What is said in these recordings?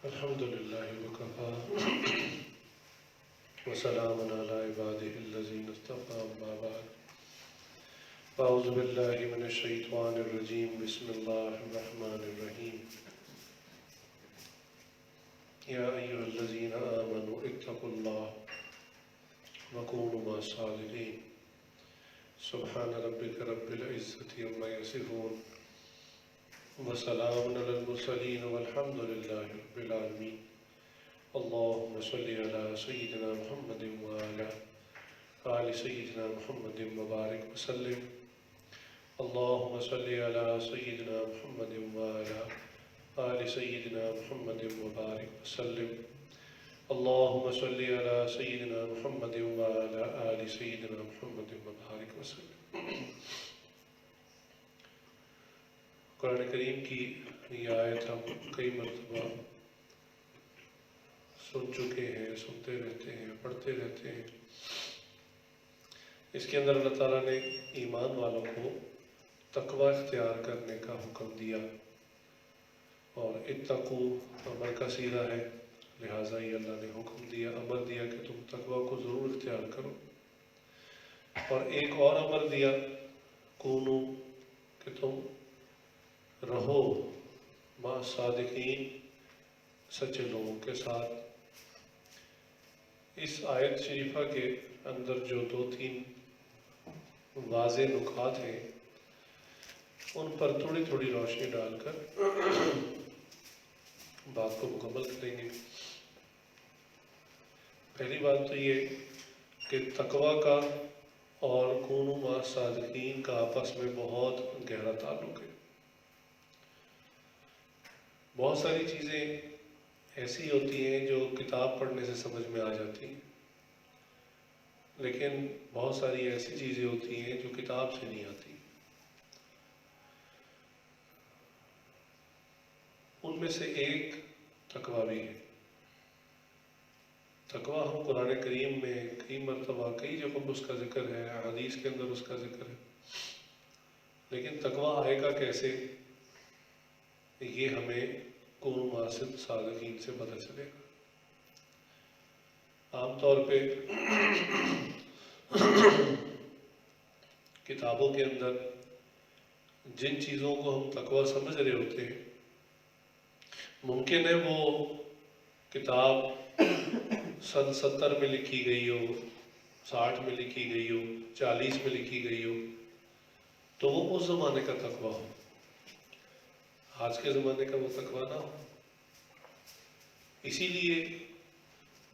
الحمد لله وكفى وسلام على عباده الذين اصطفى أما بعد أعوذ بالله من الشيطان الرجيم بسم الله الرحمن الرحيم يا أيها الذين آمنوا اتقوا الله وكونوا مع الصادقين سبحان ربك رب العزة عما يصفون وسلام على المرسلين والحمد لله رب العالمين اللهم صل على سيدنا محمد وعلى آل سيدنا محمد وبارك وسلم اللهم صل على سيدنا محمد وعلى آل سيدنا محمد وبارك وسلم اللهم صل على سيدنا محمد وعلى آل سيدنا محمد وبارك وسلم قرآن کریم کی یہ آیت ہم کئی مرتبہ سن چکے ہیں، سنتے رہتے ہیں، پڑھتے رہتے ہیں۔ اس کے اندر اللہ تعالیٰ نے ایمان والوں کو تقوی اختیار کرنے کا حکم دیا، اور اتقو امر کا صیغہ ہے، لہٰذا یہ اللہ نے حکم دیا، امر دیا کہ تم تقوی کو ضرور اختیار کرو، اور ایک اور امر دیا کونو کہ تم رہو مع صادقین، سچے لوگوں کے ساتھ۔ اس آیت شریفہ کے اندر جو دو تین واضح نکات ہیں ان پر تھوڑی تھوڑی روشنی ڈال کر بات کو مکمل کریں گے۔ پہلی بات تو یہ کہ تقوی کا اور کونوا مع صادقین کا آپس میں بہت گہرا تعلق ہے۔ بہت ساری چیزیں ایسی ہوتی ہیں جو کتاب پڑھنے سے سمجھ میں آ جاتی ہیں، لیکن بہت ساری ایسی چیزیں ہوتی ہیں جو کتاب سے نہیں آتی۔ ان میں سے ایک تقوی بھی ہے۔ تقوی ہم قرآن کریم میں کئی مرتبہ کئی جگہوں پر اس کا ذکر ہے، حدیث کے اندر اس کا ذکر ہے، لیکن تقوی آئے گا کیسے، یہ ہمیں کونوا مع صادقین سے پتہ چلے گا۔ عام طور پہ کتابوں کے اندر جن چیزوں کو ہم تقوی سمجھ رہے ہوتے ہیں، ممکن ہے وہ کتاب سن 70 میں لکھی گئی ہو، 60 میں لکھی گئی ہو، 40 میں لکھی گئی ہو، تو وہ اس زمانے کا تقوی ہو، آج کے زمانے کا وہ تقوی نہ ہو۔ اسی لیے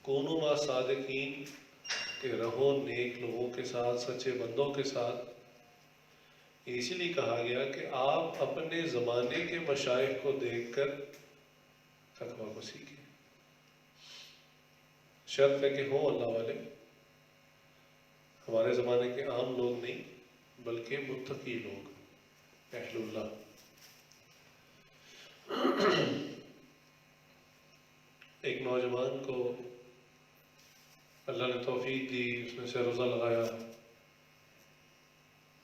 کونوا مع صادقین کہ رہو نیک لوگوں کے ساتھ، سچے بندوں کے ساتھ، اسی لیے کہا گیا کہ آپ اپنے زمانے کے مشائخ کو دیکھ کر تقوی کو سیکھیں۔ شرط ہے کہ ہوں اللہ والے، ہمارے زمانے کے عام لوگ نہیں بلکہ متقی لوگ، اہل اللہ۔ ایک نوجوان کو اللہ نے توفیق دی، اس نے سے روزہ لگایا،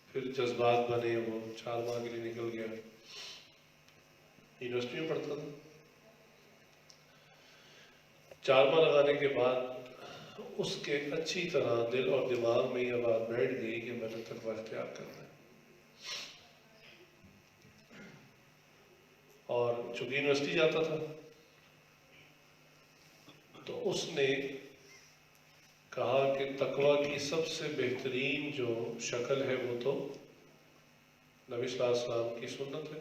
پھر جذبات بنے، وہ 4 ماہ کے لیے نکل گیا، یونیورسٹی میں پڑھتا تھا۔ 4 ماہ لگانے کے بعد اس کے اچھی طرح دل اور دماغ میں یہ بات بیٹھ گئی کہ میں نے تقوی اختیار کرنا ہے، اور چونکہ یونیورسٹی جاتا تھا تو اس نے کہا کہ تقوی کی سب سے بہترین جو شکل ہے وہ تو نبی صلی اللہ علیہ وسلم کی سنت ہے۔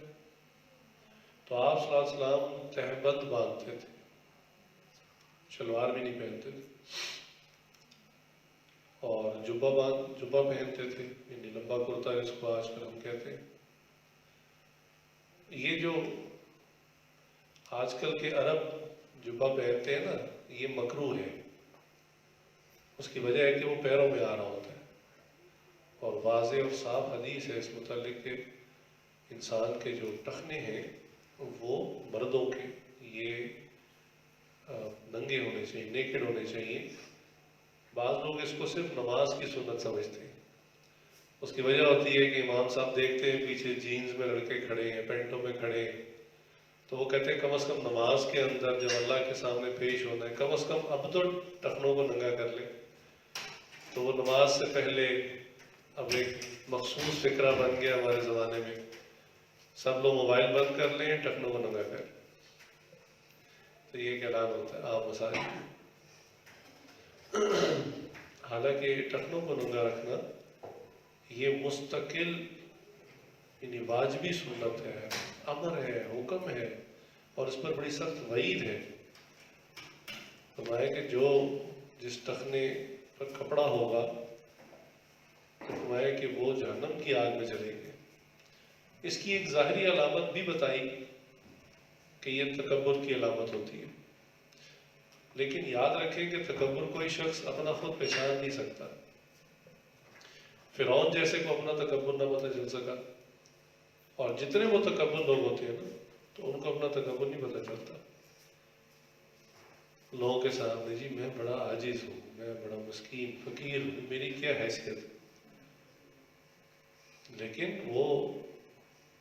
تو آپ صلی اللہ علیہ وسلم تہبند باندھتے تھے، شلوار بھی نہیں پہنتے تھے، اور جبہ پہنتے تھے، یعنی لمبا کرتا جس کو آج کل ہم کہتے ہیں۔ یہ جو آج کل کے عرب جبہ پہنتے ہیں نا، یہ مکروہ ہے۔ اس کی وجہ ہے کہ وہ پیروں میں آ رہا ہوتا ہے، اور واضح اور صاف حدیث ہے اس متعلق کہ انسان کے جو ٹخنے ہیں وہ مردوں کے یہ ننگے ہونے چاہیے، نیکڈ ہونے چاہیے۔ بعض لوگ اس کو صرف نماز کی سنت سمجھتے ہیں۔ اس کی وجہ ہوتی ہے کہ امام صاحب دیکھتے ہیں پیچھے جینز میں لڑکے کھڑے ہیں، پینٹوں میں کھڑے ہیں، تو وہ کہتے ہیں کم از کم نماز کے اندر جب اللہ کے سامنے پیش ہونا ہے کم از کم اب تو ٹخنوں کو ننگا کر لے. تو وہ نماز سے پہلے اب ایک مخصوص فکرہ بن گیا ہمارے زمانے میں، سب لوگ موبائل بند کر لیں ٹخنوں کو ننگا کر. تو یہ ایک اعلان ہوتا ہے عام مسائل. حالانکہ ٹخنوں کو ننگا رکھنا یہ مستقل یعنی واجبی سنت ہے، امر ہے، حکم ہے، اور اس پر بڑی سخت وعید ہے. فرمایا کہ جو جس ٹخنے پر کپڑا ہوگا تو فرمایا کہ وہ جہنم کی آگ میں جلے گے. اس کی ایک ظاہری علامت بھی بتائی کہ یہ تکبر کی علامت ہوتی ہے، لیکن یاد رکھیں کہ تکبر کوئی شخص اپنا خود پہچان نہیں سکتا. فرعون جیسے کو اپنا تکبر نہ پتہ چل سکا، اور جتنے وہ تکبر لوگ ہوتے ہیں نا تو ان کو اپنا تکبر نہیں پتہ چلتا. لوگوں کے سامنے جی میں بڑا عاجز ہوں، میں بڑا مسکین فقیر ہوں، میری کیا حیثیت ہے. لیکن وہ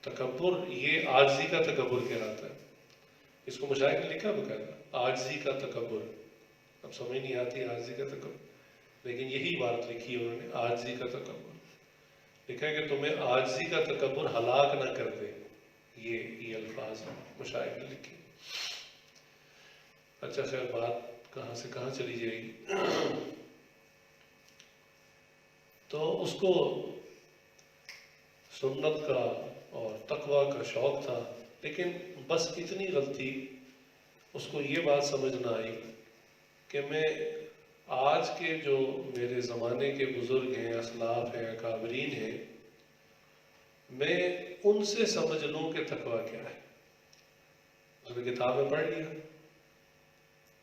تکبر یہ عاجزی کا تکبر کہلاتا ہے. اس کو مشاعر نے لکھا بقاعدہ عاجزی کا تکبر. اب سمجھ نہیں آتی عاجزی کا تکبر، لیکن یہی عبارت لکھی ہے انہوں نے عاجزی کا تکبر. لکھا ہے کہ تمہیں عاجزی کا تکبر ہلاک نہ کر دے. یہ الفاظ مشاعر نے لکھے. اچھا خیر بات کہاں سے کہاں چلی جائے گی. تو اس کو سنت کا اور تقوی کا شوق تھا، لیکن بس اتنی غلطی اس کو یہ بات سمجھ نہ آئی کہ میں آج کے جو میرے زمانے کے بزرگ ہیں، اسلاف ہیں، اکابرین ہیں، میں ان سے سمجھ لوں کہ تقوی کیا ہے. اس نے کتاب میں پڑھ لیا،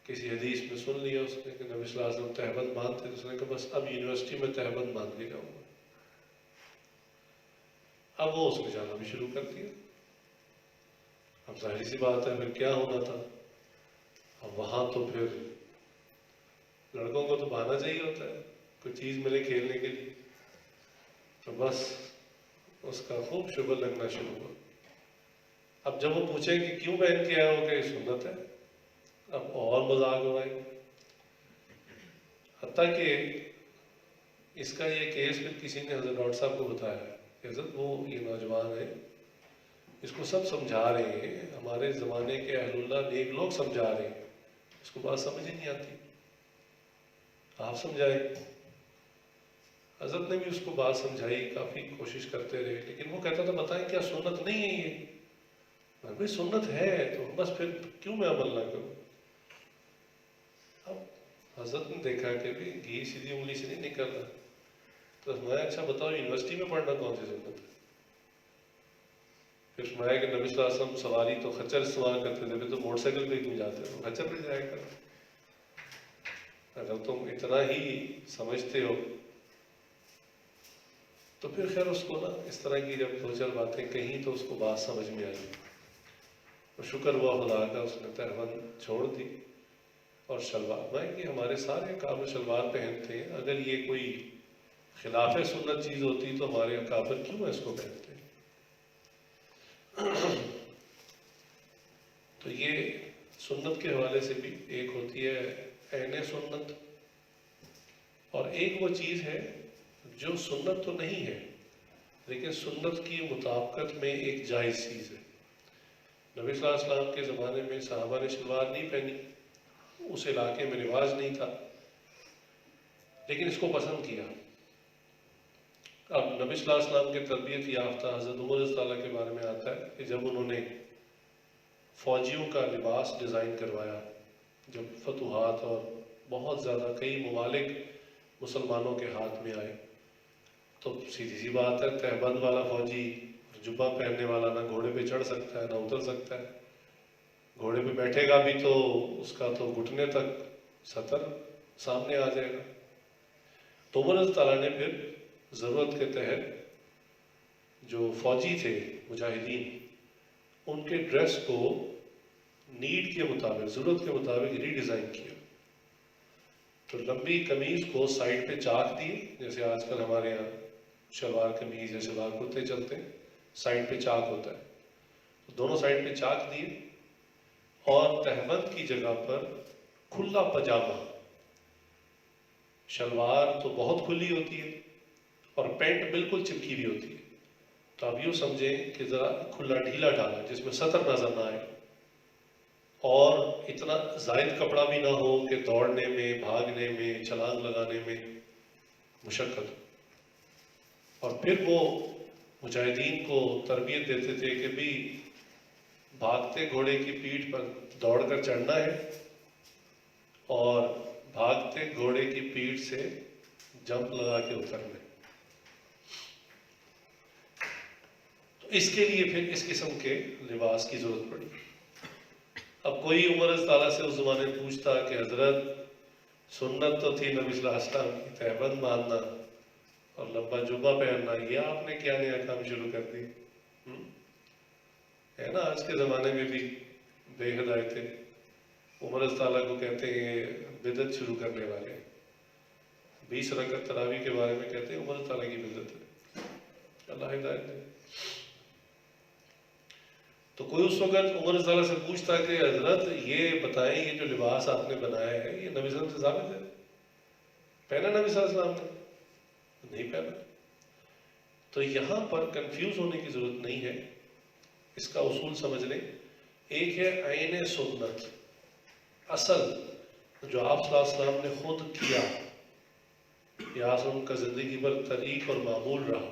کسی حدیث میں سن لیا اس نے کہ نبی صلی اللہ علیہ وسلم تہبند باندھتے، تو اس نے کہا بس اب یونیورسٹی میں تہبند باندھ کے جاؤں گا. اب وہ اس نے جانا بھی شروع کر دیا. اب ظاہر سی بات ہے پھر کیا ہونا تھا. اب وہاں تو پھر لڑکوں کو تو بہانا چاہیے ہوتا ہے، کوئی چیز ملے کھیلنے کے لیے، تو بس اس کا خوب شغل لگنا شروع ہوا. اب جب وہ پوچھیں کہ کیوں پہن کے آیا ہو کہ یہ سنت ہے، اب اور مذاق ہو رہا ہے. حتیٰ کہ اس کا یہ کیس پھر کسی نے حضرت ڈاکٹر صاحب کو بتایا کہ حضرت وہ یہ نوجوان ہے، اس کو سب سمجھا رہے ہیں، ہمارے زمانے کے اہل اللہ نیک لوگ سمجھا رہے ہیں، اس کو بات سمجھ ہی نہیں آتی، آپ سمجھائیں. حضرت نے بھی اس کو بات سمجھائی، کافی کوشش کرتے رہے، لیکن وہ کہتا تھا بتائیں کیا سنت نہیں ہے یہ. بھائی سنت ہے تو بس پھر کیوں میں عمل نہ کروں. اب حضرت نے دیکھا کہ بھی گھی سیدھی انگلی سے نہیں نکل رہا، تو میں اچھا بتاؤ یونیورسٹی میں پڑھنا کون سی سنت ہے. پھر فرمایا کہ نبی صلی اللہ علیہ وسلم سواری تو خچر استعمال کرتے تھے، تو موٹر سائیکل پہ کیوں جاتے تو خچر پہ جایا کرو. اگر تم اتنا ہی سمجھتے ہو تو پھر خیر اس کو نا اس طرح کی جب دو چار باتیں کہیں تو اس کو بات سمجھ میں آئی. اور شکر ہوا خدا کا اس نے تہبند چھوڑ دی اور شلوار. میں کہ ہمارے سارے اکابر شلوار پہنتے ہیں، اگر یہ کوئی خلاف سنت چیز ہوتی تو ہمارے اکابر کیوں اس کو پہنتے ہیں. تو یہ سنت کے حوالے سے بھی ایک ہوتی ہے عین سنت، اور ایک وہ چیز ہے جو سنت تو نہیں ہے لیکن سنت کی مطابقت میں ایک جائز چیز ہے. نبی صلی اللہ علیہ وسلم کے زمانے میں صحابہ نے شلوار نہیں پہنی، اس علاقے میں رواج نہیں تھا، لیکن اس کو پسند کیا. اب نبی صلی اللہ علیہ وسلم کے تربیت یافتہ حضرت عمر رضی اللہ کے بارے میں آتا ہے کہ جب انہوں نے فوجیوں کا لباس ڈیزائن کروایا، جب فتوحات اور بہت زیادہ کئی ممالک مسلمانوں کے ہاتھ میں آئے، تو سیدھی سی بات ہے تہبند والا فوجی جبہ پہننے والا نہ گھوڑے پہ چڑھ سکتا ہے نہ اتر سکتا ہے. گھوڑے پہ بیٹھے گا بھی تو اس کا تو گھٹنے تک سطر سامنے آ جائے گا. تو عمر رضی اللہ نے پھر ضرورت کے تحت جو فوجی تھے مجاہدین ان کے ڈریس کو نیڈ کے مطابق ضرورت کے مطابق ری ڈیزائن کیا. تو لمبی قمیض کو سائڈ پہ چاک دی، جیسے آج کل ہمارے یہاں شلوار قمیض یا شلوار کرتے چلتے ہیں، سائڈ پہ چاک ہوتا ہے، تو دونوں سائڈ پہ چاک دیے اور تہبند کی جگہ پر کھلا پاجامہ، شلوار تو بہت کھلی ہوتی ہے اور پینٹ بالکل چپکی ہوئی ہوتی ہے، تو آپ یوں سمجھیں کہ ذرا کھلا ڈھیلا ڈالا جس میں سطر نظر نہ آئے، اور اتنا زائد کپڑا بھی نہ ہو کہ دوڑنے میں، بھاگنے میں، چھلانگ لگانے میں مشقت ہو۔ اور پھر وہ مجاہدین کو تربیت دیتے تھے کہ بھی بھاگتے گھوڑے کی پیٹھ پر دوڑ کر چڑھنا ہے اور بھاگتے گھوڑے کی پیٹھ سے جمپ لگا کے اترنا ہے۔ تو اس کے لیے پھر اس قسم کے لباس کی ضرورت پڑی۔ اب کوئی عمر تعالیٰ سے اس زمانے میں پوچھتا کہ حضرت سنت تو تھی نبی صلی اللہ علیہ وسلم کی تہبند باندھنا اور لمبا جبہ پہننا، یہ آپ نے کیا نیا کام شروع کر دی؟ ہے نا، آج کے زمانے میں بھی بے ہدایتیں عمر تعالیٰ کو کہتے ہیں بدعت شروع کرنے والے، 20 رکعت تراویح کے بارے میں کہتے ہیں عمر تعالیٰ کی بدعت ہے، اللہ ہدایت دے۔ تو کوئی اس وقت عمر تعالیٰ سے پوچھتا کہ حضرت یہ بتائیں یہ جو لباس آپ نے بنایا ہے یہ نبی صلی اللہ علیہ وسلم سے ثابت ہے؟ پہنا نبی صلی اللہ علیہ وسلم نے؟ نہیں پہنا۔ تو یہاں پر کنفیوز ہونے کی ضرورت نہیں ہے، اس کا اصول سمجھ لیں۔ ایک ہے عین سنت، اصل جو آپ صلی اللہ علیہ وسلم نے خود کیا، یا ان کا زندگی پر طریق اور معمول رہا،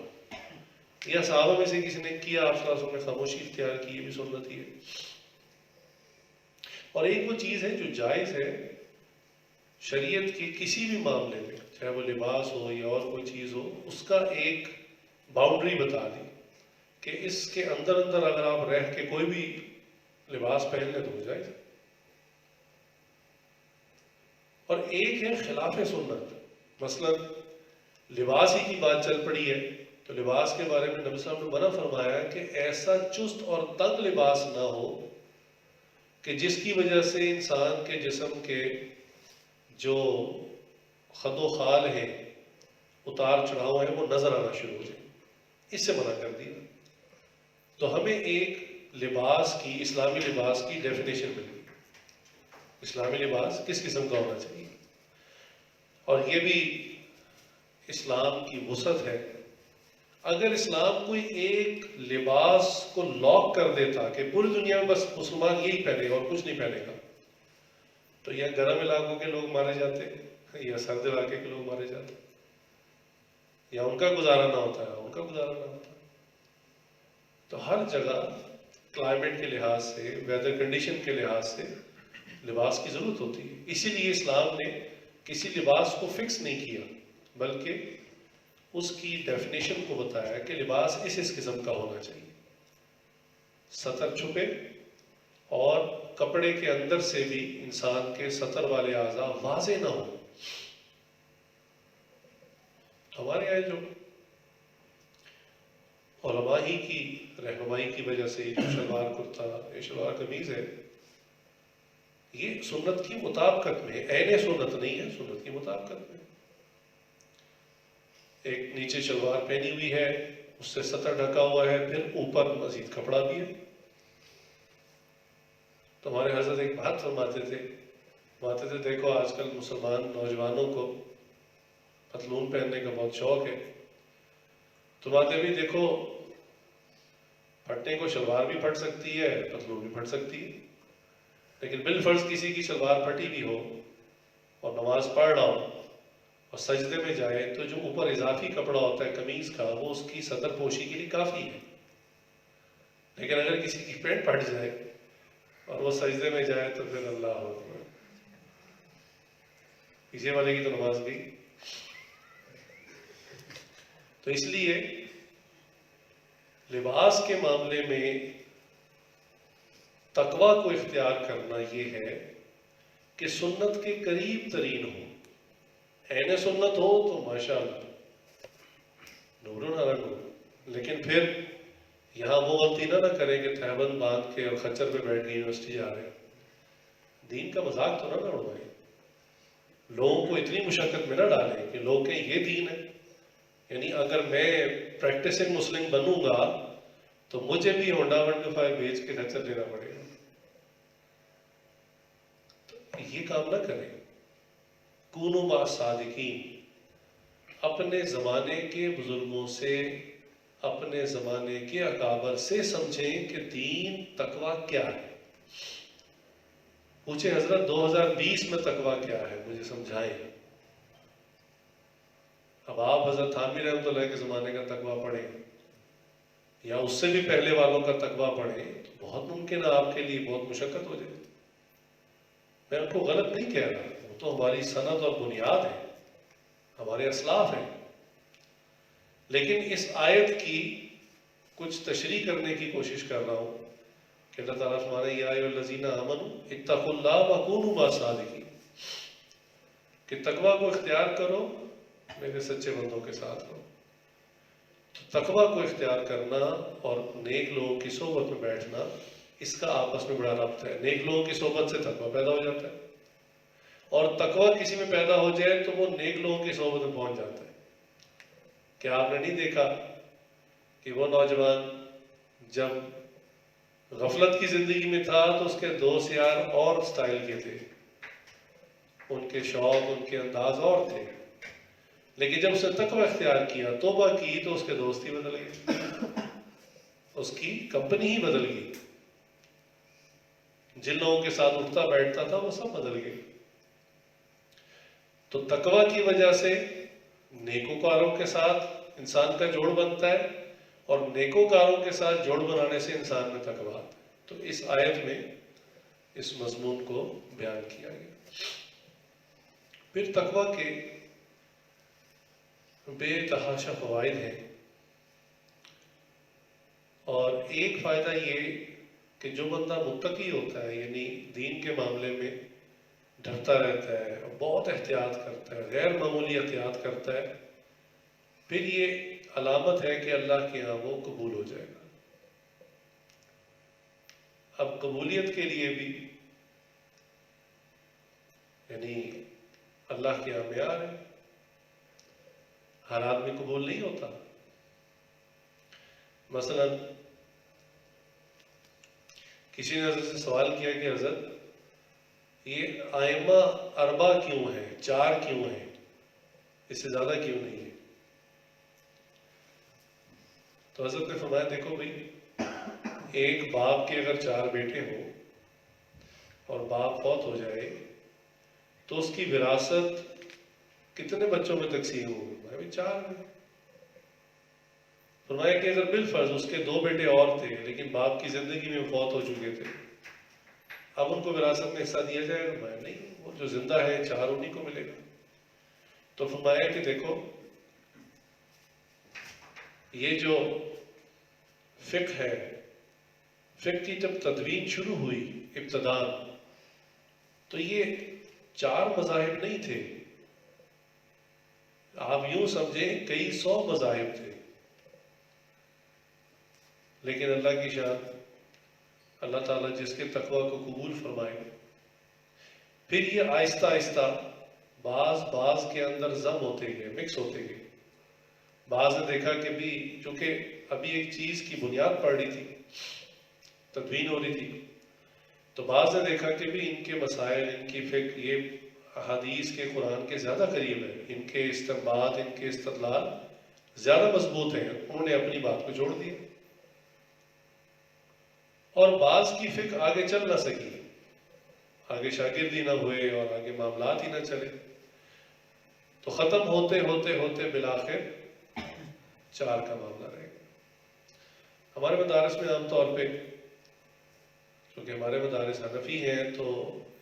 یا صحابہ میں سے کسی نے کیا، آپ صلی اللہ علیہ وسلم نے خاموشی اختیار کی، یہ بھی سنت ہی ہے۔ اور ایک وہ چیز ہے جو جائز ہے شریعت کے کسی بھی معاملے میں، چاہے وہ لباس ہو یا اور کوئی چیز ہو، اس کا ایک باؤنڈری بتا دی کہ اس کے اندر اگر آپ رہ کے کوئی بھی لباس پہن لیں تو ہو جائے۔ اور ایک ہے خلاف سنت، مثلا لباس ہی کی بات چل پڑی ہے تو لباس کے بارے میں نبی صلی اللہ علیہ وسلم نے منع فرمایا کہ ایسا چست اور تنگ لباس نہ ہو کہ جس کی وجہ سے انسان کے جسم کے جو خد و خال ہیں، اتار چڑھاؤ ہیں، وہ نظر آنا شروع ہو جائے، اس سے منع کر دیا۔ تو ہمیں ایک لباس کی، اسلامی لباس کی ڈیفینیشن ملی، اسلامی لباس کس قسم کا ہونا چاہیے، اور یہ بھی اسلام کی وسعت ہے۔ اگر اسلام کوئی ایک لباس کو لاک کر دیتا کہ پوری دنیا میں بس مسلمان یہی پہنے گا اور کچھ نہیں پہنے گا، تو یا گرم علاقوں کے لوگ مارے جاتے یا سرد علاقے کے لوگ مارے جاتے، یا ان کا گزارا نہ ہوتا ہے، ان کا گزارا نہ ہوتا۔ تو ہر جگہ کلائمیٹ کے لحاظ سے، ویدر کنڈیشن کے لحاظ سے لباس کی ضرورت ہوتی ہے۔ اسی لیے اسلام نے کسی لباس کو فکس نہیں کیا، بلکہ اس کی ڈیفینیشن کو بتایا کہ لباس اس قسم کا ہونا چاہیے، سطر چھپے اور کپڑے کے اندر سے بھی انسان کے سطر والے اعضاء واضح نہ ہو۔ ہمارے یہاں جو علماء ہی کی رہنمائی کی وجہ سے یہ جو شلوار کرتا، یہ شلوار قمیض ہے، یہ سنت کی مطابقت میں ہے، عین سنت نہیں ہے، سنت کی مطابقت میں۔ ایک نیچے شلوار پہنی ہوئی ہے، اس سے سطر ڈھکا ہوا ہے، پھر اوپر مزید کپڑا بھی ہے۔ تو ہمارے حضرت ایک بات فرماتے تھے دیکھو آج کل مسلمان نوجوانوں کو پتلون پہننے کا بہت شوق ہے، تمہارے بھی دیکھو پھٹنے کو شلوار بھی پھٹ سکتی ہے، پتلون بھی پھٹ سکتی ہے، لیکن بالفرض کسی کی شلوار پھٹی بھی ہو اور نماز پڑھ رہا ہو اور سجدے میں جائے تو جو اوپر اضافی کپڑا ہوتا ہے قمیض کا، وہ اس کی صدر پوشی کے لیے کافی ہے۔ لیکن اگر کسی کی پینٹ پھٹ جائے اور وہ سجدے میں جائے تو پھر اللہ اکبر، پیچھے والے کی تو نماز گئی۔ تو اس لیے لباس کے معاملے میں تقویٰ کو اختیار کرنا یہ ہے کہ سنت کے قریب ترین ہو، عین سنت ہو تو ماشاءاللہ نور علی نور، لیکن پھر یہاں وہ غلطی نہ کریں کہ تہبند باندھ کے اور خچر پہ بیٹھ کے یونیورسٹی جا رہے ہیں۔ دین کا مذاق تو نہ اڑوائیں، لوگوں کو اتنی مشقت میں نہ ڈالیں کہ لوگ کہیں یہ دین ہے۔ یعنی اگر میں پریکٹسنگ مسلم بنوں گا تو مجھے بھی ہونڈا 125 بیچ کے خچر لینا پڑے گا۔ یہ کام نہ کریں. کونوا مع الصادقین. اپنے زمانے کے بزرگوں سے، اپنے زمانے کے اکابر سے سمجھیں کہ دین تقوی کیا ہے. پوچھے حضرت 2020 میں تقوی کیا ہے، مجھے سمجھائیں. اب آپ حضرت تھانوی رحمۃ اللہ کے زمانے کا تقوی پڑھیں یا اس سے بھی پہلے والوں کا تقوی پڑھیں تو بہت ممکن ہے آپ کے لیے بہت مشقت ہو جائے. میں ان کو غلط نہیں کہہ رہا، وہ تو ہماری سند اور بنیاد ہے، ہمارے اسلاف ہیں. لیکن اس آیت کی کچھ تشریح کرنے کی کوشش کر رہا ہوں کہ اللہ تعالیٰ فرمانے یا ایھا الذین آمنوا اتقوا اللہ وکونوا مع الصادقین، کہ تقوی کو اختیار کرو، میرے سچے بندوں کے ساتھ رہو. تو تقوی کو اختیار کرنا اور نیک لوگوں کی صحبت میں بیٹھنا، اس کا آپس میں بڑا ربط ہے. نیک لوگوں کی صحبت سے تقوی پیدا ہو جاتا ہے، اور تقوی کسی میں پیدا ہو جائے تو وہ نیک لوگوں کی صحبت میں پہنچ جاتا ہے. کیا آپ نے نہیں دیکھا کہ وہ نوجوان جب غفلت کی زندگی میں تھا تو اس کے دوست یار اور سٹائل کے تھے، ان کے شوق، ان کے انداز اور تھے. لیکن جب اس نے تقوی اختیار کیا، توبہ کی، تو اس کے دوست ہی بدل گئے، اس کی کمپنی ہی بدل گئی. جن لوگوں کے ساتھ اٹھتا بیٹھتا تھا وہ سب بدل گئے. تو تقوی کی وجہ سے نیکوکاروں کے ساتھ انسان کا جوڑ بنتا ہے، اور نیکوکاروں کے ساتھ جوڑ بنانے سے انسان میں تقوی آتا ہے. تو اس آیت میں اس مضمون کو بیان کیا گیا. پھر تقوی کے بے تحاشا فوائد ہیں، اور ایک فائدہ یہ کہ جو بندہ متقی ہوتا ہے، یعنی دین کے معاملے میں ڈرتا رہتا ہے اور بہت احتیاط کرتا ہے، غیر معمولی احتیاط کرتا ہے، پھر یہ علامت ہے کہ اللہ کے یہاں وہ قبول ہو جائے گا. اب قبولیت کے لیے بھی یعنی اللہ کے یہاں معیار ہے، ہر آدمی قبول نہیں ہوتا. مثلا کسی نے حضرت سے سوال کیا کہ حضرت یہ ائمہ اربع کیوں ہیں، 4 کیوں ہیں، اس سے زیادہ کیوں نہیں ہے؟ تو حضرت نے فرمایا دیکھو بھائی، ایک باپ کے اگر 4 بیٹے ہوں اور باپ فوت ہو جائے تو اس کی وراثت کتنے بچوں میں تقسیم ہوگی؟ بھائی 4 میں. فرمایا کہ اگر بالفرض اس کے 2 بیٹے اور تھے لیکن باپ کی زندگی میں فوت ہو چکے تھے، اب ان کو وراثت میں حصہ دیا جائے گا؟ فرمایا نہیں، وہ جو زندہ ہے 4 انہیں کو ملے گا. تو فرمایا کہ دیکھو یہ جو فقہ ہے، فقہ کی جب تدوین شروع ہوئی ابتداء، تو یہ 4 مذاہب نہیں تھے، آپ یوں سمجھیں کئی 100 مذاہب تھے. لیکن اللہ کی شان، اللہ تعالیٰ جس کے تقوی کو قبول فرمائے، پھر یہ آہستہ آہستہ بعض کے اندر ضم ہوتے گئے، مکس ہوتے گئے. بعض نے دیکھا کہ بھی چونکہ ابھی ایک چیز کی بنیاد پڑ رہی تھی، تدوین ہو رہی تھی، تو بعض نے دیکھا کہ بھی ان کے مسائل، ان کی فقہ یہ احادیث کے، قرآن کے زیادہ قریب ہے، ان کے استنباط، ان کے استدلال زیادہ مضبوط ہیں، انہوں نے اپنی بات کو جوڑ دیا. اور بعض کی فقہ آگے چل نہ سکی، آگے شاگردی نہ ہوئے اور آگے معاملات ہی نہ چلے، تو ختم ہوتے ہوتے ہوتے بالآخر 4 کا معاملہ رہے گا. ہمارے مدارس میں عام طور پہ، کیونکہ ہمارے مدارس حنفی ہیں، تو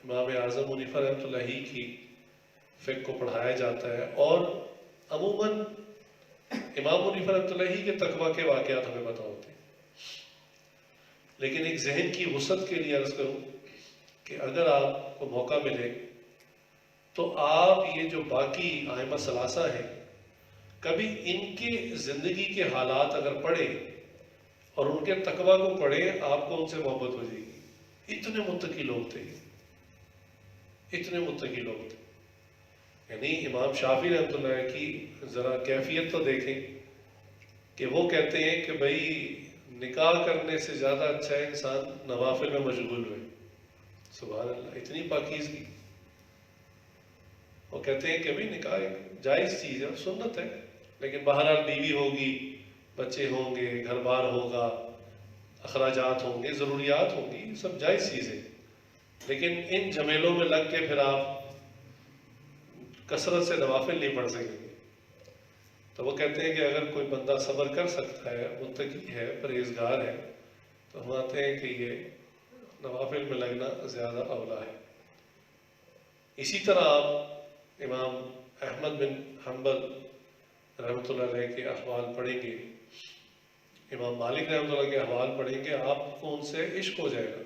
امام اعظم حنیفہ رحمۃ اللہ کی فقہ کو پڑھایا جاتا ہے، اور عموماً امام حنیفہ رحمۃ اللہ کے تقوی کے واقعات ہمیں پتہ ہوتے ہیں. لیکن ایک ذہن کی وسعت کے لیے عرض کروں کہ اگر آپ کو موقع ملے تو آپ یہ جو باقی ائمہ ثلاثہ ہیں، کبھی ان کی زندگی کے حالات اگر پڑھیں اور ان کے تقوی کو پڑھیں، آپ کو ان سے محبت ہو جائے گی. اتنے متقی لوگ تھے، اتنے متقی لوگ تھے. یعنی امام شافعی رحمۃ اللہ کی ذرا کیفیت تو دیکھیں کہ وہ کہتے ہیں کہ بھائی نکاح کرنے سے زیادہ اچھا ہے انسان نوافل میں مشغول ہوئے. سبحان اللہ، اتنی پاکیزگی. وہ کہتے ہیں کہ بھائی نکاح ایک جائز چیز ہے، سنت ہے، لیکن بہرحال بیوی ہوگی، بچے ہوں گے، گھر بار ہوگا، اخراجات ہوں گے، ضروریات ہوں گی، سب جائز چیزیں، لیکن ان جھمیلوں میں لگ کے پھر آپ کثرت سے نوافل نہیں پڑھ سکیں گے۔ تو وہ کہتے ہیں کہ اگر کوئی بندہ صبر کر سکتا ہے، متقی ہے، پرہیزگار ہے، تو ہم آتے ہیں کہ یہ نوافل میں لگنا زیادہ اولا ہے۔ اسی طرح آپ امام احمد بن حنبل رحمۃ اللہ علیہ کے احوال پڑھیں گے، امام مالک رحمۃ اللہ کے احوال پڑھیں گے، آپ کو ان سے عشق ہو جائے گا۔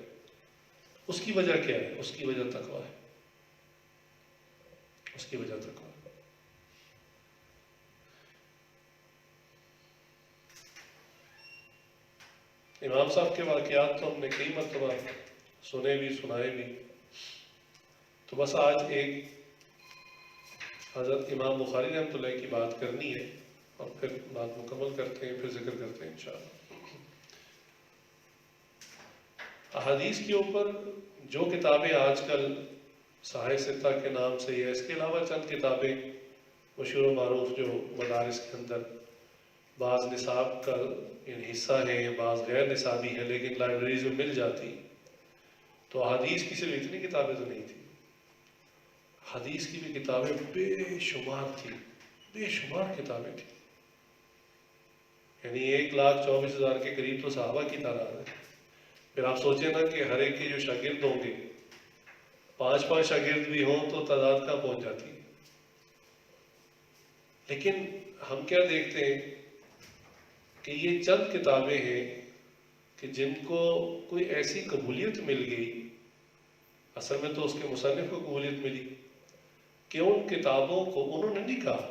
اس کی وجہ کیا ہے؟ اس کی وجہ تقویٰ ہے، اس کی وجہ تقویٰ ہے۔ امام صاحب کے واقعات تو ہم نے کئی مرتبہ سنے بھی، سنائے بھی، تو بس آج ایک حضرت امام بخاری رحمۃ اللہ کی بات کرنی ہے اور پھر بات مکمل کرتے ہیں، پھر ذکر کرتے ہیں انشاءاللہ۔ احادیث کے اوپر جو کتابیں آج کل صحاح ستہ کے نام سے یا اس کے علاوہ چند کتابیں مشہور و معروف جو مدارس کے اندر بعض نصاب کا یعنی حصہ ہیں، بعض غیر نصابی ہیں لیکن لائبریریز میں مل جاتی، تو احادیث کی صرف اتنی کتابیں تو نہیں تھیں، حدیث کی بھی کتابیں بے شمار تھیں، بے شمار کتابیں تھیں، یعنی 1,24,000 کے قریب تو صحابہ کی تعداد ہے۔ پھر آپ سوچیں نا کہ ہر ایک کے جو شاگرد ہوں گے، 5 شاگرد بھی ہوں تو تعداد کہاں پہنچ جاتی ہے۔ لیکن ہم کیا دیکھتے ہیں کہ یہ چند کتابیں ہیں کہ جن کو کوئی ایسی قبولیت مل گئی، اصل میں تو اس کے مصنف کو قبولیت ملی کہ ان کتابوں کو انہوں نے نہیں کہا۔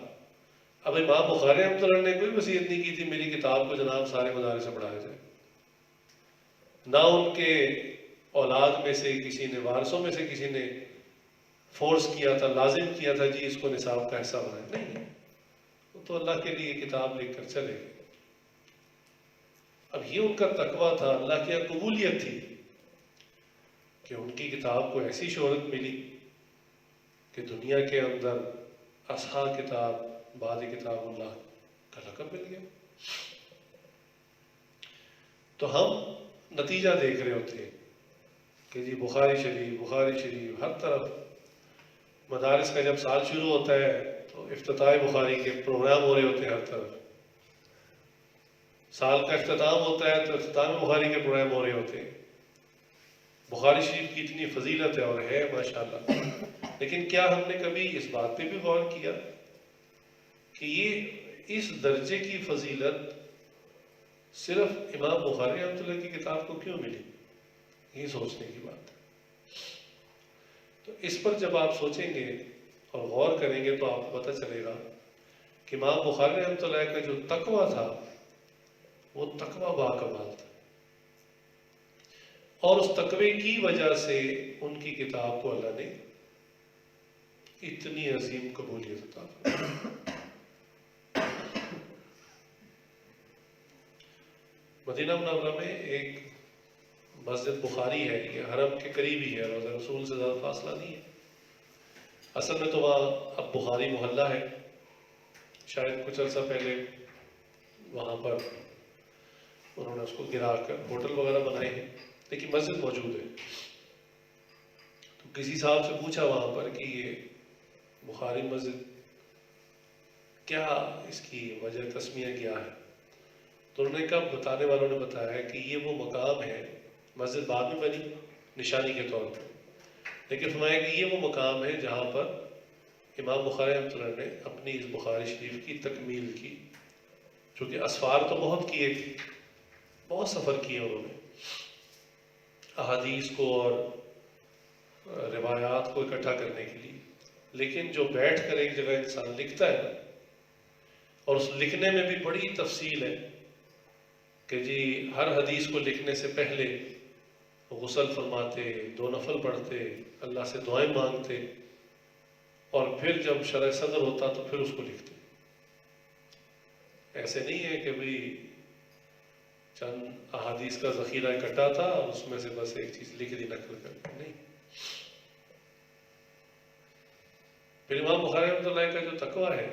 اب امام بخاری رحمۃ اللہ نے کوئی وصیت نہیں کی تھی میری کتاب کو جناب سارے مدارس سے پڑھایا جائے، نہ ان کے اولاد میں سے کسی نے، وارثوں میں سے کسی نے فورس کیا تھا، لازم کیا تھا جی اس کو نصاب کا حصہ بنائے، نہیں، وہ تو اللہ کے لیے کتاب لکھ کر چلے گئے۔ اب یہ ان کا تقویٰ تھا، اللہ کی یہاں قبولیت تھی کہ ان کی کتاب کو ایسی شہرت ملی کہ دنیا کے اندر اصحاب کتاب بعد کتاب اللہ کا لقب مل گیا۔ تو ہم نتیجہ دیکھ رہے ہوتے ہیں کہ جی بخاری شریف ہر طرف، مدارس کا جب سال شروع ہوتا ہے تو افتتاح بخاری کے پروگرام ہو رہے ہوتے ہیں ہر طرف، سال کا اختتام ہوتا ہے تو اختتام بخاری کے پروگرام ہو رہے ہوتے ہیں۔ بخاری شریف کی اتنی فضیلت ہے اور ہے ماشاءاللہ، لیکن کیا ہم نے کبھی اس بات پہ بھی غور کیا کہ یہ اس درجے کی فضیلت صرف امام بخاری رحمۃ اللہ کی کتاب کو کیوں ملی؟ یہ سوچنے کی بات ہے۔ تو اس پر جب آپ سوچیں گے اور غور کریں گے تو آپ کو پتہ چلے گا کہ امام بخاری رحمۃ اللہ کا جو تقویٰ تھا وہ تقویٰ باکمال تھا، اور اس تقوی کی وجہ سے ان کی کتاب کو اللہ نے اتنی عظیم قبولیت عطا فرمائی۔ مدینہ منورہ میں ایک مسجد بخاری ہے، یہ حرم کے قریب ہی ہے، روضہ رسول سے زیادہ فاصلہ نہیں ہے۔ اصل میں تو وہاں اب بخاری محلہ ہے، شاید کچھ عرصہ پہلے وہاں پر انہوں نے اس کو گرا کر ہوٹل وغیرہ بنائے ہیں، لیکن مسجد موجود ہے۔ تو کسی صاحب سے پوچھا وہاں پر کہ یہ بخاری مسجد کیا اس کی وجہ تسمیہ کیا ہے، تو انہوں نے کہا، بتانے والوں نے بتایا کہ یہ وہ مقام ہے، مسجد بعد میں بنی نشانی کے طور پر، لیکن فرمایا کہ یہ وہ مقام ہے جہاں پر امام بخاری رحمۃ اللہ نے اپنی اس بخاری شریف کی تکمیل کی، چونکہ اسفار تو بہت کیے تھے، بہت سفر کیے انہوں نے احادیث کو اور روایات کو اکٹھا کرنے کے لیے، لیکن جو بیٹھ کر ایک جگہ انسان لکھتا ہے نا، اور اس لکھنے میں بھی بڑی تفصیل ہے کہ جی ہر حدیث کو لکھنے سے پہلے غسل فرماتے، 2 نفل پڑھتے، اللہ سے دعائیں مانگتے، اور پھر جب شرح صدر ہوتا تو پھر اس کو لکھتے۔ ایسے نہیں ہے کہ بھئی چند احادیث کا ذخیرہ اکٹھا تھا اور اس میں سے بس ایک چیز لکھ دی نقل کر، نہیں۔ پھر امام بخاری رحمۃ اللہ کا جو تقویٰ ہے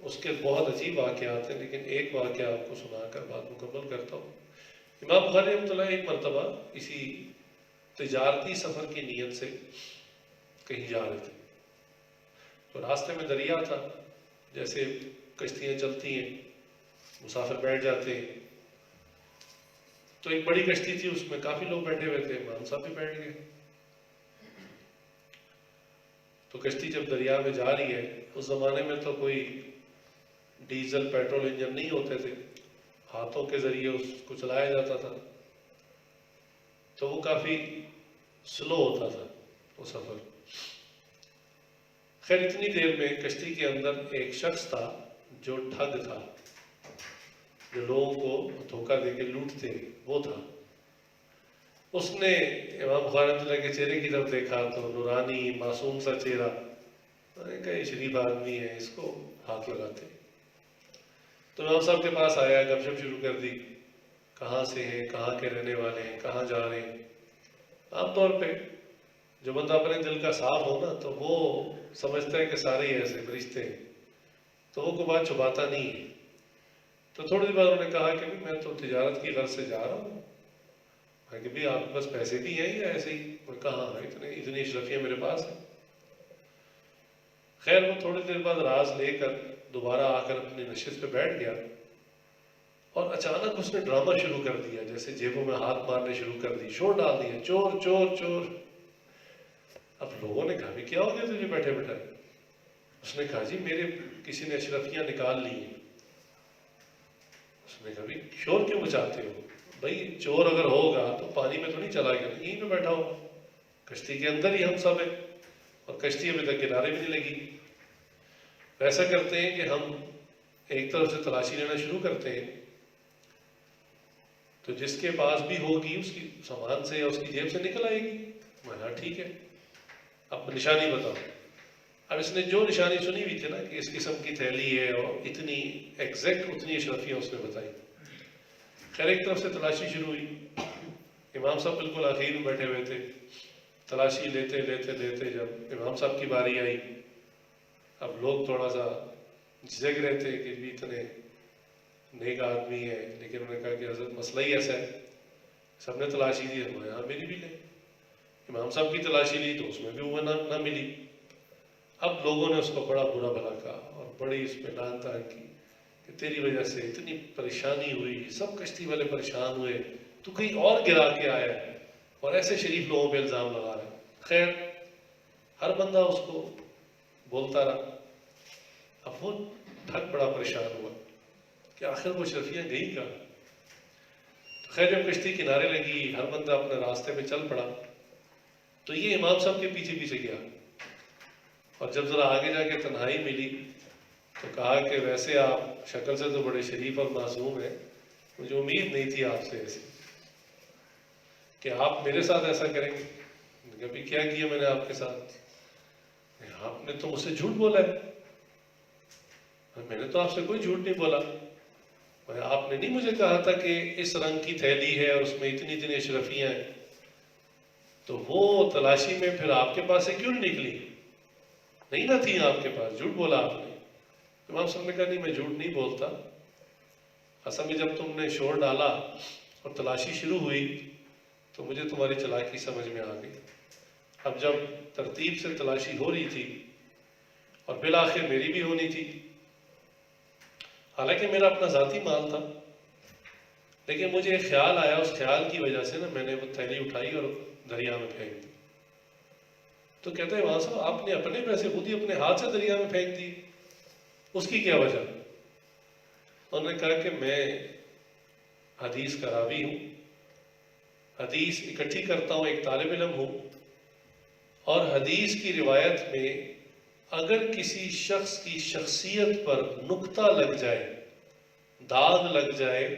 اس کے بہت عجیب واقعات ہیں، لیکن ایک واقعہ آپ کو سنا کر بات مکمل کرتا ہوں۔ امام بخاری رحمۃ اللہ ایک مرتبہ اسی تجارتی سفر کی نیت سے کہیں جا رہے تھے، تو راستے میں دریا تھا، جیسے کشتیاں چلتی ہیں مسافر بیٹھ جاتے ہیں، تو ایک بڑی کشتی تھی، اس میں کافی لوگ بیٹھے ہوئے تھے، امام صاحب بھی بیٹھ گئے۔ تو کشتی جب دریا میں جا رہی ہے، اس زمانے میں تو کوئی ڈیزل پیٹرول انجن نہیں ہوتے تھے، ہاتھوں کے ذریعے اس کو چلایا جاتا تھا، تو وہ کافی سلو ہوتا تھا وہ سفر۔ خیر اتنی دیر میں کشتی کے اندر ایک شخص تھا جو ٹھگ تھا، جو لوگوں کو دھوکہ دے کے لوٹتے، وہ تھا۔ اس نے امام بخاری رحمۃ اللہ کے چہرے کی طرف دیکھا تو نورانی معصوم سا چہرہ، میں نے کہا یہ شریف آدمی ہے، اس کو ہاتھ لگاتے۔ تو امام صاحب کے پاس آیا، گپ شپ شروع کر دی، کہاں سے ہیں، کہاں کے رہنے والے ہیں، کہاں جا رہے ہیں۔ عام طور پہ جو بندہ اپنے دل کا صاف ہو نا، تو وہ سمجھتا ہے کہ سارے ہی ایسے فرشتے ہیں، تو وہ کوئی بات چھپاتا نہیں ہے۔ تو تھوڑی دیر بعد انہوں نے کہا کہ میں تو تجارت کی غرض سے جا رہا ہوں، کہ بھی آپ کے پاس پیسے بھی ہیں یا ایسے ہی؟ میں کہا ہاں اتنی اشرفیاں میرے پاس ہیں۔ خیر وہ تھوڑی دیر بعد راز لے کر دوبارہ آ کر اپنی نشست پہ بیٹھ گیا، اور اچانک اس نے ڈرامہ شروع کر دیا، جیسے جیبوں میں ہاتھ مارنے شروع کر دی، شور ڈال دیا، چور چور چور۔ اب لوگوں نے کہا بھی کیا ہو گیا تجھے بیٹھے بیٹھے؟ اس نے کہا جی میرے کسی نے اشرفیاں نکال لی ہیں۔ اس نے کہا بھی شور کیوں مچاتے ہو؟ بھائی چور اگر ہوگا تو پانی میں تو نہیں چلا گیا، یہیں پہ بیٹھا ہوگا، کشتی کے اندر ہی ہم سب ہیں، اور کشتی ابھی تک کنارے بھی نہیں لگی۔ ایسا کرتے ہیں کہ ہم ایک طرف سے تلاشی لینا شروع کرتے ہیں، تو جس کے پاس بھی ہوگی اس کی سامان سے یا اس کی جیب سے نکل آئے گی۔ میں کہا ٹھیک ہے، اب نشانی بتاؤ۔ اب اس نے جو نشانی سنی ہوئی تھی نا کہ اس قسم کی تھیلی ہے اور اتنی ایگزیکٹ اتنی اشرفیاں اس نے بتائی۔ خیر ایک طرف سے تلاشی شروع ہوئی، امام صاحب بالکل آخر میں بیٹھے ہوئے تھے، تلاشی لیتے لیتے لیتے جب امام صاحب کی باری آئی، اب لوگ تھوڑا سا جھجک رہے تھے کہ بھی اتنے نیک آدمی ہے، لیکن انہوں نے کہا کہ حضرت مسئلہ ہی ایسا ہے، سب نے تلاشی دی، ہمارے یہاں میری بھی لیں۔ امام صاحب کی تلاشی لی تو اس میں بھی وہ نہ ملی۔ اب لوگوں نے اس کو بڑا برا بھلا کہا اور بڑی اس پہ ڈان تان کی کہ تیری وجہ سے اتنی پریشانی ہوئی، سب کشتی والے پریشان ہوئے، تو کہیں اور گرا کے آیا ہے اور ایسے شریف لوگوں پہ الزام لگا رہا ہے۔ خیر ہر بندہ اس کو بولتا رہا۔ اب وہ ٹھگ بڑا پریشان ہوا کہ آخر وہ اشرفیاں گئی کہاں۔ خیر جب کشتی کنارے لگی، ہر بندہ اپنے راستے پہ چل پڑا، تو یہ امام صاحب کے پیچھے پیچھے گیا، اور جب ذرا آگے جا کے تنہائی ملی تو کہا کہ ویسے آپ شکل سے تو بڑے شریف اور معصوم ہیں، مجھے امید نہیں تھی آپ سے ایسی کہ آپ میرے ساتھ ایسا کریں گے۔ کبھی کیا کیا میں نے آپ کے ساتھ؟ آپ نے تو مجھ سے جھوٹ بولا ہے۔ میں نے تو آپ سے کوئی جھوٹ نہیں بولا، آپ نے نہیں مجھے کہا تھا کہ اس رنگ کی تھیلی ہے اور اس میں اتنی اتنی اشرفیاں ہیں؟ تو وہ تلاشی میں پھر آپ کے پاس سے کیوں نہیں نکلی؟ نہیں نہ تھی آپ کے پاس، جھوٹ بولا آپ نے۔ امام صاحب نے کہا نہیں میں جھوٹ نہیں بولتا، اصل میں جب تم نے شور ڈالا اور تلاشی شروع ہوئی تو مجھے تمہاری چالاکی سمجھ میں آ گئی۔ اب جب ترتیب سے تلاشی ہو رہی تھی اور بالآخر میری بھی ہونی تھی، حالانکہ میرا اپنا ذاتی مال تھا، لیکن مجھے ایک خیال آیا، اس خیال کی وجہ سے نا میں نے وہ تھیلی اٹھائی اور دریا میں پھینک دی۔ تو کہتے ہیں وہاں صاحب آپ نے اپنے پیسے خود ہی اپنے ہاتھ سے دریا میں پھینک دی، اس کی کیا وجہ؟ انہوں نے کہا کہ میں حدیث کا راوی ہوں، حدیث اکٹھی کرتا ہوں، ایک طالب علم ہوں، اور حدیث کی روایت میں اگر کسی شخص کی شخصیت پر نقطہ لگ جائے، داغ لگ جائے،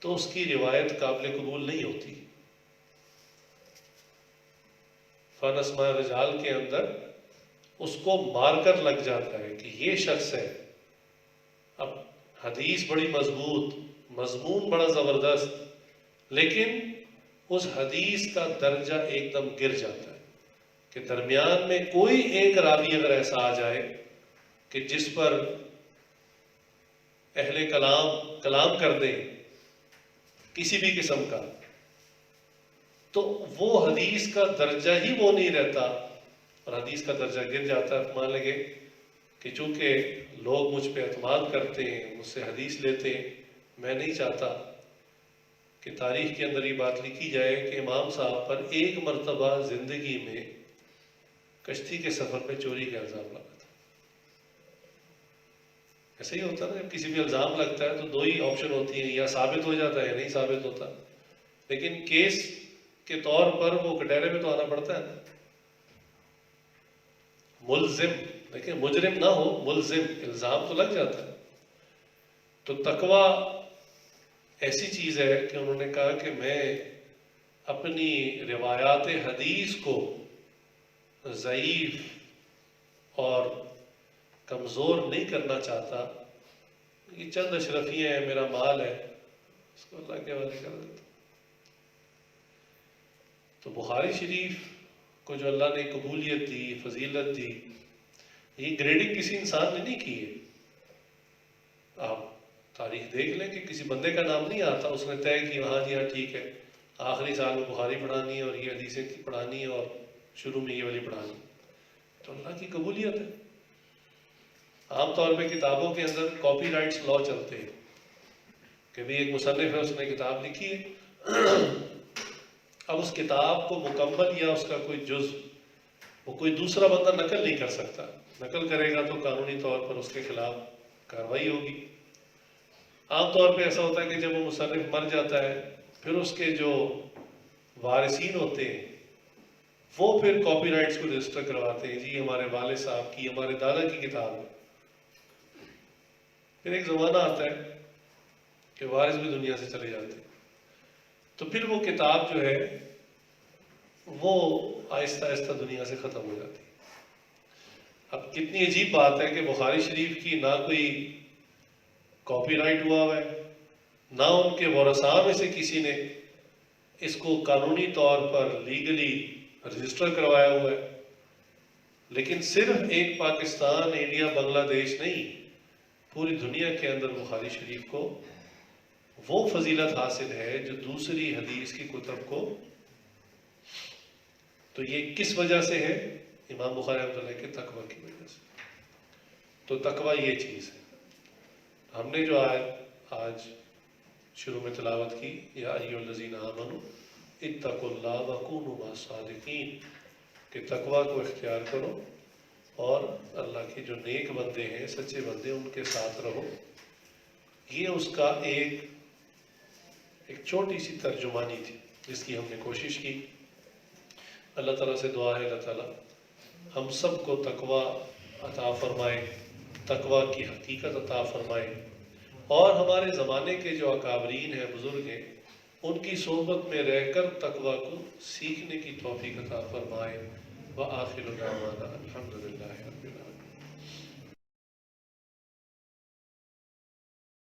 تو اس کی روایت قابل قبول نہیں ہوتی۔ فن اسماء رجال کے اندر اس کو مارکر لگ جاتا ہے کہ یہ شخص ہے۔ اب حدیث بڑی مضبوط، مضمون بڑا زبردست، لیکن اس حدیث کا درجہ ایک دم گر جاتا ہے کہ درمیان میں کوئی ایک راوی اگر ایسا آ جائے کہ جس پر اہل کلام کر دیں کسی بھی قسم کا، تو وہ حدیث کا درجہ ہی وہ نہیں رہتا، اور حدیث کا درجہ گر جاتا ہے۔ مان لگے کہ چونکہ لوگ مجھ پہ اعتماد کرتے ہیں، مجھ سے حدیث لیتے ہیں، میں نہیں چاہتا کہ تاریخ کے اندر یہ بات لکھی جائے کہ امام صاحب پر ایک مرتبہ زندگی میں کشتی کے سفر پہ چوری کا الزام لگا تھا۔ ایسا ہی ہوتا نا، جب کسی بھی الزام لگتا ہے تو دو ہی آپشن ہوتی ہیں، یا ثابت ہو جاتا ہے یا نہیں ثابت ہوتا، لیکن کیس کے طور پر وہ کٹہرے میں تو آنا پڑتا ہے نا۔ ملزم، دیکھیں مجرم نہ ہو، ملزم، الزام تو لگ جاتا ہے۔ تو تقویٰ ایسی چیز ہے کہ انہوں نے کہا کہ میں اپنی روایات حدیث کو ضعیف اور کمزور نہیں کرنا چاہتا، یہ چند اشرفیاں ہیں، میرا مال ہے، اس کو اللہ کے حوالے کر دیتا۔ تو بخاری شریف کو جو اللہ نے قبولیت دی، فضیلت دی، یہ گریڈنگ کسی انسان نے نہیں کی ہے۔ آپ تاریخ دیکھ لیں کہ کسی بندے کا نام نہیں آتا، اس نے طے کی ہاں جی ہاں ٹھیک ہے، آخری سال میں بخاری پڑھانی ہے اور یہ حدیثیں پڑھانی ہے اور شروع میں یہ والی پڑھانی، تو اللہ کی قبولیت ہے۔ عام طور پہ کتابوں کے اندر کاپی رائٹس لا چلتے ہیں کہ بھی ایک مصنف ہے، اس نے کتاب لکھی ہے، اب اس کتاب کو مکمل یا اس کا کوئی جز وہ کوئی دوسرا بندہ نقل نہیں کر سکتا، نقل کرے گا تو قانونی طور پر اس کے خلاف کارروائی ہوگی۔ عام طور پہ ایسا ہوتا ہے کہ جب وہ مصنف مر جاتا ہے، پھر اس کے جو وارثین ہوتے ہیں وہ پھر کاپی رائٹس کو رجسٹر کرواتے ہیں، جی ہمارے والد صاحب کی، ہمارے دادا کی کتاب ہے۔ پھر ایک زمانہ آتا ہے کہ وارث بھی دنیا سے چلے جاتے ہیں، تو پھر وہ کتاب جو ہے وہ آہستہ آہستہ دنیا سے ختم ہو جاتی ہے۔ اب کتنی عجیب بات ہے کہ بخاری شریف کی نہ کوئی کاپی رائٹ ہوا ہوا ہے، نہ ان کے ورثاء میں سے کسی نے اس کو قانونی طور پر لیگلی رجسٹر کروایا ہوا ہے، لیکن صرف ایک پاکستان، انڈیا، بنگلہ دیش نہیں، پوری دنیا کے اندر بخاری شریف کو وہ فضیلت حاصل ہے جو دوسری حدیث کی کتب کو۔ تو یہ کس وجہ سے ہے؟ امام بخاری رحمۃ اللہ کے تقویٰ کی وجہ سے۔ تو تقویٰ یہ چیز ہے۔ ہم نے جو آج شروع میں تلاوت کی، یا ایھا الذین آمنوا اتقوا اللہ وکونوا مع الصادقین، کہ تقویٰ کو اختیار کرو اور اللہ کے جو نیک بندے ہیں، سچے بندے، ان کے ساتھ رہو۔ یہ اس کا ایک چھوٹی سی ترجمانی تھی جس کی ہم نے کوشش کی۔ اللہ تعالیٰ سے دعا ہے اللہ تعالیٰ ہم سب کو تقویٰ عطا فرمائے، تقویٰ کی حقیقت عطا فرمائے، اور ہمارے زمانے کے جو اکابرین ہیں، بزرگ ہیں، ان کی صحبت میں رہ کر تقویٰ کو سیکھنے کی توفیق عطا فرمائے۔ وآخر دعوانا الحمدللہ رب العالمین۔